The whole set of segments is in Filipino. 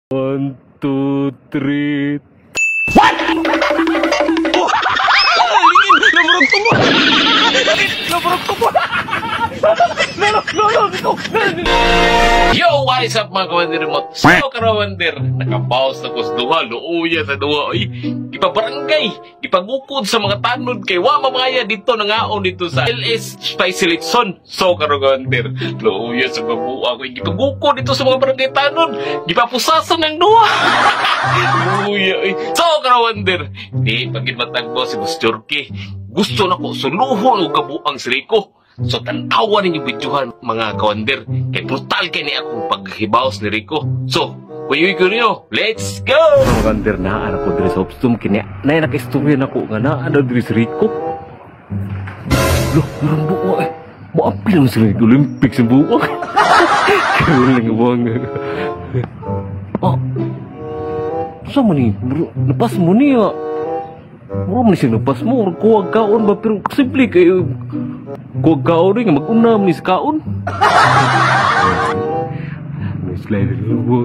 1, 2, 3. What? Lingin! Namurog tubo! Namurog tubo! Yo, what is up mga kawander mo? So kawander, nakabawas na ko sa duha, luuya sa duha. Ay, ipabarangay, ipagukod sa mga tanod kay wa mamaya dito nangaon dito sa LS Spicy Litson. So kawander, luuya sa babuwa ko, ipagukod dito sa mga barangay tanod, ipapusasan ng duha. Luuya, ay. So kawander, di pagin matagbo si Boss Jorky. Gusto na ko suluhon o kabuang siriko. So, tanawa ninyo videohan, mga kawander. Kay brutal kayo ni akong paghibaos ni Rico. So, kuyuy ko niyo, let's go! Mga kawander, naan ako diri sa Opstum. Kaya naka-istorya na ko nga naan diri sa Rico. Loh, marang buwa eh. Maapil naman sila ng Olympics sa buwa. Kaya lang buwang. Ah, saan mo ni? Napas mo niya. Mura mo ni siya napas mo. Kuwag kaon ba? Pero simple kayo. Kuwag kaon rin nga mag-unam ni sa kaon. May slider na mo.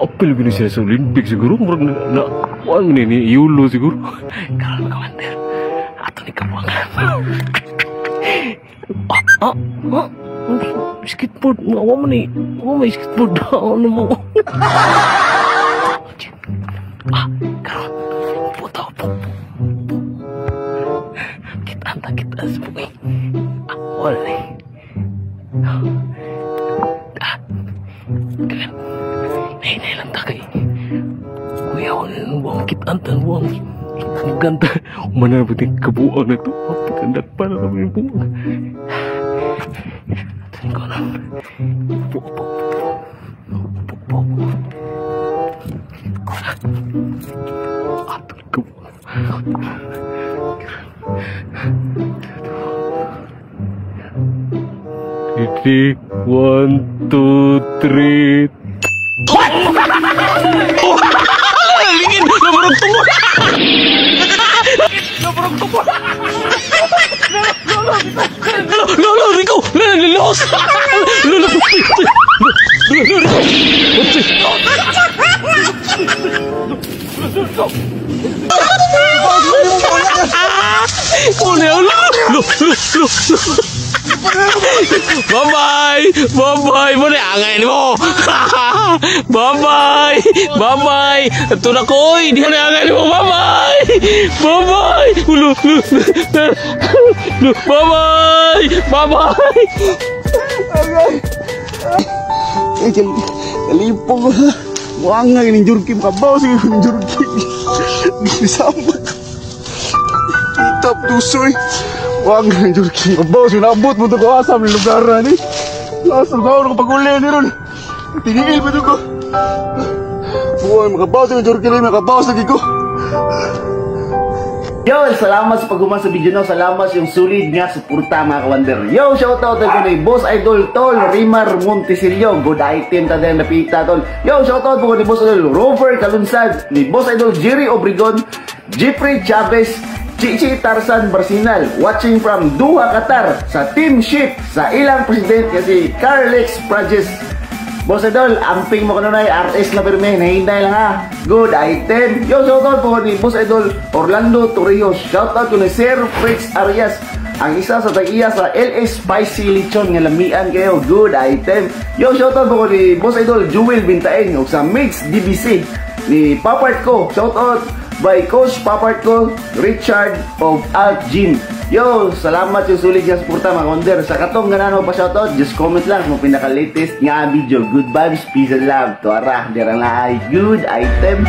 Apel gini siya sa Olympic siguro. Murag na kuwag ni Yulo siguro. Karon kawander. Ato ni kabuangan. Skateboard, awa mo ni. Awa may skateboard down mo. Karon, puta po. Kita sa buhay. Wala ni. Kaya, nahinay lang ta kay. Kuya, wala nang buwang kita buwang. Ang ganda. Umana na pati kabuang na ito. Pagkandak pa na kami yung buwang. Ito na. Ready, 1, 2, 3. What? Lingin! Namurog tubo! Namurog tubo! Lolo, Rico! Los! Lolo! Bye-bye! Bye-bye! Muna angay mo! Bye-bye! Bye-bye! Ito na ko! Hindi ka na angay mo! Bye-bye! Bye-bye! Bye-bye! Bye-bye! Kalipong ko ha. Buang nga yung Jorky. Makabaw sige yung Jorky. Bisama. Itap dusoy. Buang nga yung Jorky. Makabaw sige. Nakabot mo ito ko asam ng lugar na ni. Asam ka ako pag-uli ni Ron. Tinigil mo ito ko. Buang makabaw sige yung Jorky. Makabaw sige ko. Yo, salamat sa pagguman sa video no. Salamat yung sulit nga suporta mga kawander. Yo, shoutout ko ni Boss Idol Tol Rimar Montesilio. Good item ta din napita tol. Yo, shoutout po ni Boss Idol Rover Kalunsad, ni Boss Idol Jerry Obregon, Jeffrey Chavez, Chichi Tarzan Barsinal, watching from Doha, Qatar, sa team ship sa ilang president kasi Carlex Prajes. Boss Idol, amping mo ko na artist na pirme, nahinday lang ha. Good item. Yo, shoutout po ni Boss Idol Orlando Torrijos. Shoutout ko ni Sir Fritz Arias, ang isa sa tag-iya sa LS Spicy Litson nga lamian kayo. Good item. Yo, shoutout po ko ni Boss Idol Jewel Bintaeng o sa Mix DBC ni Papart ko. Shoutout by Coach Papart ko, Richard of Alt Gym. Yo, salamat yung sulit nga suporta mga kawander. Sa katong ganano pa shoutout, just comment lang kung pinaka-latest nga video. Good vibes, peace and love. Tuara, dirang laay. Good item.